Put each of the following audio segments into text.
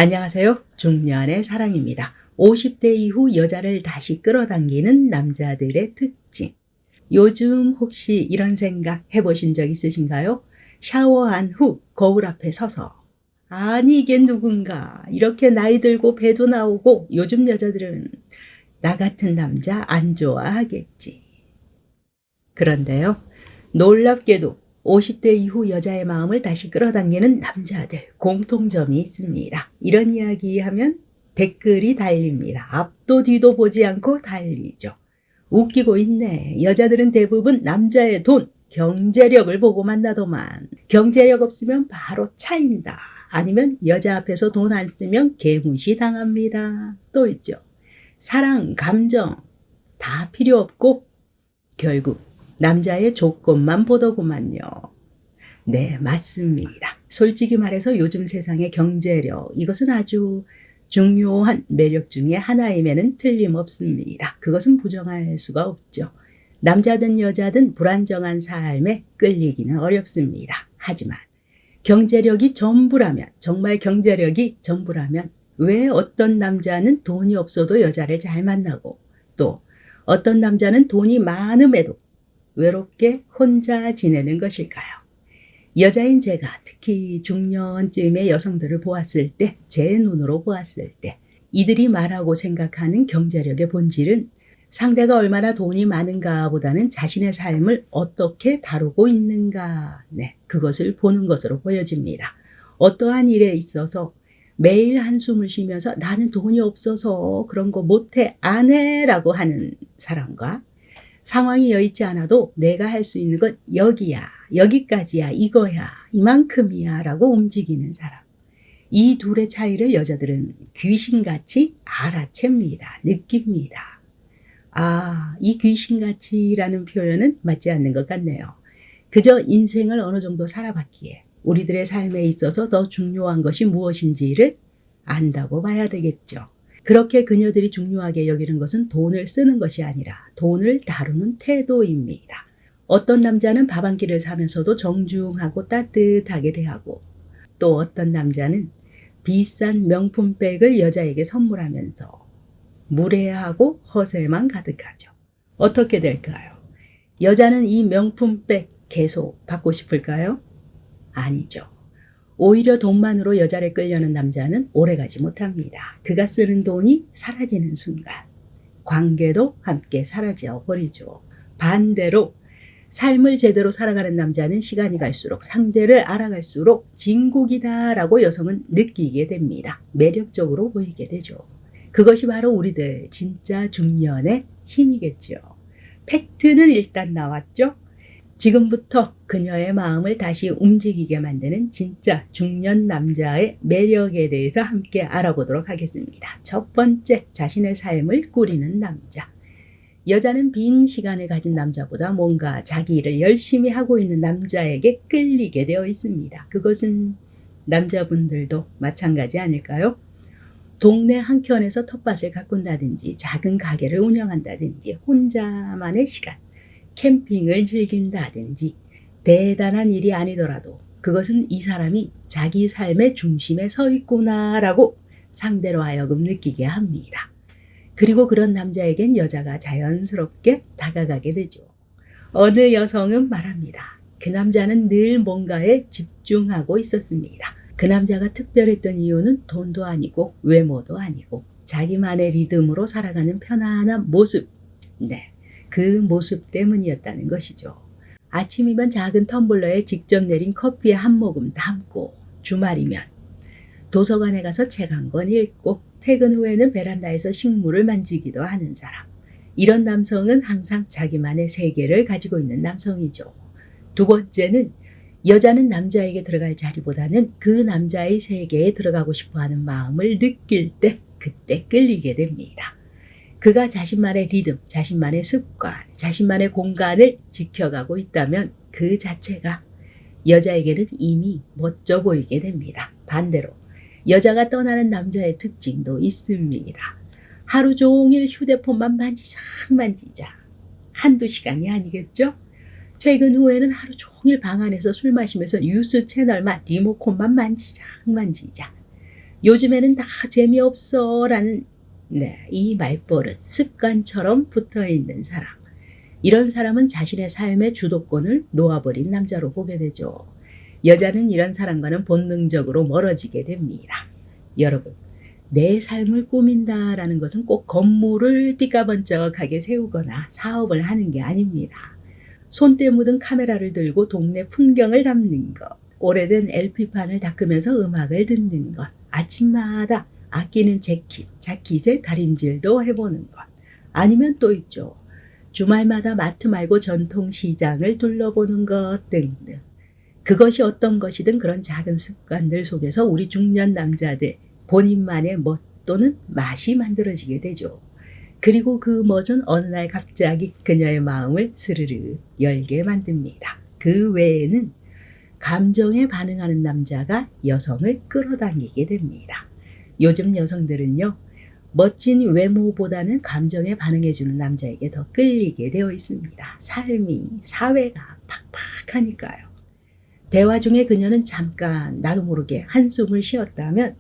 안녕하세요. 중년의 사랑입니다. 50대 이후 여자를 다시 끌어당기는 남자들의 특징. 요즘 혹시 이런 생각 해보신 적 있으신가요? 샤워한 후 거울 앞에 서서 아니 이게 누군가 이렇게 나이 들고 배도 나오고 요즘 여자들은 나 같은 남자 안 좋아하겠지. 그런데요. 놀랍게도 50대 이후 여자의 마음을 다시 끌어당기는 남자들 공통점이 있습니다. 이런 이야기 하면 댓글이 달립니다. 앞도 뒤도 보지 않고 달리죠. 웃기고 있네. 여자들은 대부분 남자의 돈, 경제력을 보고 만나더만. 경제력 없으면 바로 차인다. 아니면 여자 앞에서 돈 안 쓰면 개무시 당합니다. 또 있죠. 사랑, 감정 다 필요 없고 결국 남자의 조건만 보더구만요. 네, 맞습니다. 솔직히 말해서 요즘 세상의 경제력, 이것은 아주 중요한 매력 중에 하나임에는 틀림없습니다. 그것은 부정할 수가 없죠. 남자든 여자든 불안정한 삶에 끌리기는 어렵습니다. 하지만 경제력이 전부라면, 정말 경제력이 전부라면 왜 어떤 남자는 돈이 없어도 여자를 잘 만나고 또 어떤 남자는 돈이 많음에도 외롭게 혼자 지내는 것일까요? 여자인 제가 특히 중년쯤의 여성들을 보았을 때, 제 눈으로 보았을 때 이들이 말하고 생각하는 경제력의 본질은 상대가 얼마나 돈이 많은가 보다는 자신의 삶을 어떻게 다루고 있는가, 그것을 보는 것으로 보여집니다. 어떠한 일에 있어서 매일 한숨을 쉬면서 나는 돈이 없어서 그런 거 못해 안 해라고 하는 사람과 상황이 여의치 않아도 내가 할 수 있는 건 여기야, 여기까지야, 이거야, 이만큼이야 라고 움직이는 사람. 이 둘의 차이를 여자들은 귀신같이 알아챕니다. 느낍니다. 이 귀신같이라는 표현은 맞지 않는 것 같네요. 그저 인생을 어느 정도 살아봤기에 우리들의 삶에 있어서 더 중요한 것이 무엇인지를 안다고 봐야 되겠죠. 그렇게 그녀들이 중요하게 여기는 것은 돈을 쓰는 것이 아니라 돈을 다루는 태도입니다. 어떤 남자는 밥 한 끼를 사면서도 정중하고 따뜻하게 대하고 또 어떤 남자는 비싼 명품백을 여자에게 선물하면서 무례하고 허세만 가득하죠. 어떻게 될까요? 여자는 이 명품백 계속 받고 싶을까요? 아니죠. 오히려 돈만으로 여자를 끌려는 남자는 오래가지 못합니다. 그가 쓰는 돈이 사라지는 순간 관계도 함께 사라져 버리죠. 반대로 삶을 제대로 살아가는 남자는 시간이 갈수록 상대를 알아갈수록 진국이다라고 여성은 느끼게 됩니다. 매력적으로 보이게 되죠. 그것이 바로 우리들 진짜 중년의 힘이겠죠. 팩트는 일단 나왔죠. 지금부터 그녀의 마음을 다시 움직이게 만드는 진짜 중년 남자의 매력에 대해서 함께 알아보도록 하겠습니다. 첫 번째, 자신의 삶을 꾸리는 남자. 여자는 빈 시간을 가진 남자보다 뭔가 자기 일을 열심히 하고 있는 남자에게 끌리게 되어 있습니다. 그것은 남자분들도 마찬가지 아닐까요? 동네 한켠에서 텃밭을 가꾼다든지 작은 가게를 운영한다든지 혼자만의 시간, 캠핑을 즐긴다든지 대단한 일이 아니더라도 그것은 이 사람이 자기 삶의 중심에 서 있구나라고 상대로 하여금 느끼게 합니다. 그리고 그런 남자에겐 여자가 자연스럽게 다가가게 되죠. 어느 여성은 말합니다. 그 남자는 늘 뭔가에 집중하고 있었습니다. 그 남자가 특별했던 이유는 돈도 아니고 외모도 아니고 자기만의 리듬으로 살아가는 편안한 모습. 그 모습 때문이었다는 것이죠. 아침이면 작은 텀블러에 직접 내린 커피에 한 모금 담고 주말이면 도서관에 가서 책 한 권 읽고 퇴근 후에는 베란다에서 식물을 만지기도 하는 사람. 이런 남성은 항상 자기만의 세계를 가지고 있는 남성이죠. 두 번째는 여자는 남자에게 들어갈 자리보다는 그 남자의 세계에 들어가고 싶어하는 마음을 느낄 때 그때 끌리게 됩니다. 그가 자신만의 리듬, 자신만의 습관, 자신만의 공간을 지켜가고 있다면 그 자체가 여자에게는 이미 멋져 보이게 됩니다. 반대로 여자가 떠나는 남자의 특징도 있습니다. 하루 종일 휴대폰만 만지작 한두 시간이 아니겠죠? 퇴근 후에는 하루 종일 방 안에서 술 마시면서 뉴스 채널만 리모컨만 만지작 요즘에는 다 재미없어 라는 이 말버릇, 습관처럼 붙어있는 사람. 이런 사람은 자신의 삶의 주도권을 놓아버린 남자로 보게 되죠. 여자는 이런 사람과는 본능적으로 멀어지게 됩니다. 여러분, 내 삶을 꾸민다라는 것은 꼭 건물을 삐까번쩍하게 세우거나 사업을 하는 게 아닙니다. 손때 묻은 카메라를 들고 동네 풍경을 담는 것, 오래된 LP판을 닦으면서 음악을 듣는 것, 아침마다 아끼는 자켓의 다림질도 해보는 것, 아니면 또 있죠. 주말마다 마트 말고 전통시장을 둘러보는 것 등등. 그것이 어떤 것이든 그런 작은 습관들 속에서 우리 중년 남자들 본인만의 멋 또는 맛이 만들어지게 되죠. 그리고 그 멋은 어느 날 갑자기 그녀의 마음을 스르르 열게 만듭니다. 그 외에는 감정에 반응하는 남자가 여성을 끌어당기게 됩니다. 요즘 여성들은요, 멋진 외모보다는 감정에 반응해주는 남자에게 더 끌리게 되어 있습니다. 삶이, 사회가 팍팍하니까요. 대화 중에 그녀는 잠깐 나도 모르게 한숨을 쉬었다면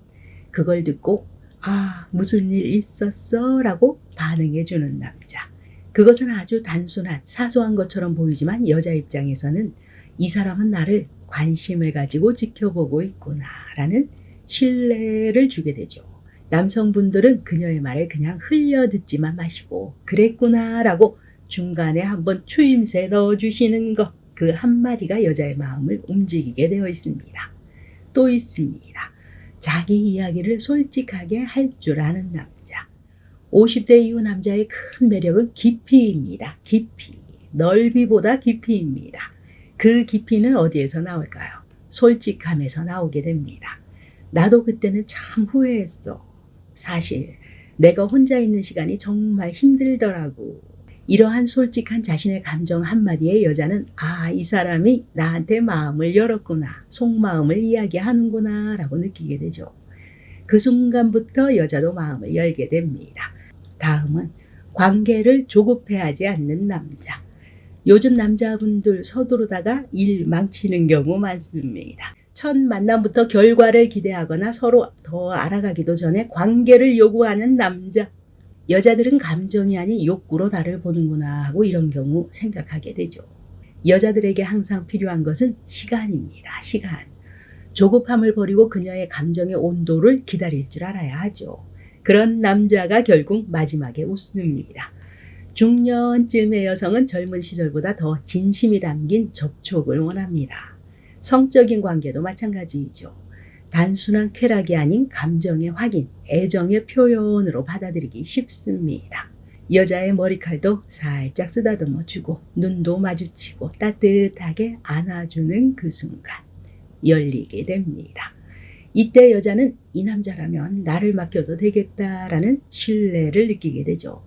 그걸 듣고 무슨 일 있었어? 라고 반응해주는 남자. 그것은 아주 단순한 사소한 것처럼 보이지만 여자 입장에서는 이 사람은 나를 관심을 가지고 지켜보고 있구나 라는 신뢰를 주게 되죠. 남성분들은 그녀의 말을 그냥 흘려듣지만 마시고 그랬구나 라고 중간에 한번 추임새 넣어주시는 것, 그 한마디가 여자의 마음을 움직이게 되어 있습니다. 또 있습니다. 자기 이야기를 솔직하게 할 줄 아는 남자. 50대 이후 남자의 큰 매력은 깊이입니다. 깊이. 넓이보다 깊이입니다. 그 깊이는 어디에서 나올까요? 솔직함에서 나오게 됩니다. 나도 그때는 참 후회했어. 사실 내가 혼자 있는 시간이 정말 힘들더라고. 이러한 솔직한 자신의 감정 한마디에 여자는 이 사람이 나한테 마음을 열었구나, 속마음을 이야기하는구나 라고 느끼게 되죠. 그 순간부터 여자도 마음을 열게 됩니다. 다음은 관계를 조급해하지 않는 남자. 요즘 남자분들 서두르다가 일 망치는 경우 많습니다. 첫 만남부터 결과를 기대하거나 서로 더 알아가기도 전에 관계를 요구하는 남자. 여자들은 감정이 아닌 욕구로 나를 보는구나 하고 이런 경우 생각하게 되죠. 여자들에게 항상 필요한 것은 시간입니다. 시간. 조급함을 버리고 그녀의 감정의 온도를 기다릴 줄 알아야 하죠. 그런 남자가 결국 마지막에 웃습니다. 중년쯤의 여성은 젊은 시절보다 더 진심이 담긴 접촉을 원합니다. 성적인 관계도 마찬가지이죠. 단순한 쾌락이 아닌 감정의 확인, 애정의 표현으로 받아들이기 쉽습니다. 여자의 머리칼도 살짝 쓰다듬어 주고 눈도 마주치고 따뜻하게 안아주는 그 순간 열리게 됩니다. 이때 여자는 이 남자라면 나를 맡겨도 되겠다라는 신뢰를 느끼게 되죠.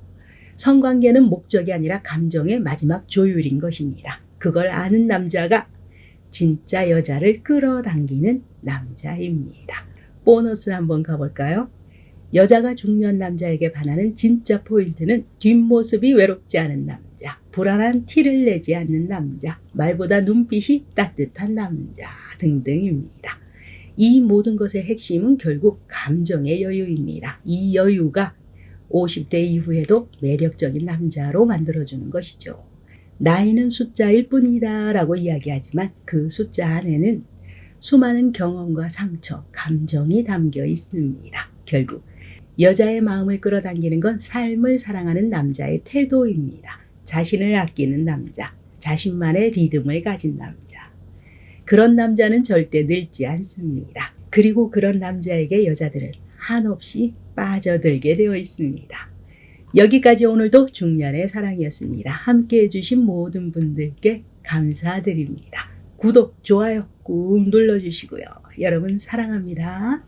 성관계는 목적이 아니라 감정의 마지막 조율인 것입니다. 그걸 아는 남자가 진짜 여자를 끌어당기는 남자입니다. 보너스 한번 가볼까요? 여자가 중년 남자에게 반하는 진짜 포인트는 뒷모습이 외롭지 않은 남자, 불안한 티를 내지 않는 남자, 말보다 눈빛이 따뜻한 남자 등등입니다. 이 모든 것의 핵심은 결국 감정의 여유입니다. 이 여유가 50대 이후에도 매력적인 남자로 만들어주는 것이죠. 나이는 숫자일 뿐이다 라고 이야기하지만 그 숫자 안에는 수많은 경험과 상처, 감정이 담겨 있습니다. 결국 여자의 마음을 끌어당기는 건 삶을 사랑하는 남자의 태도입니다. 자신을 아끼는 남자, 자신만의 리듬을 가진 남자. 그런 남자는 절대 늙지 않습니다. 그리고 그런 남자에게 여자들은 한없이 빠져들게 되어 있습니다. 여기까지 오늘도 중년의 사랑이었습니다. 함께해 주신 모든 분들께 감사드립니다. 구독, 좋아요 꾹 눌러주시고요. 여러분 사랑합니다.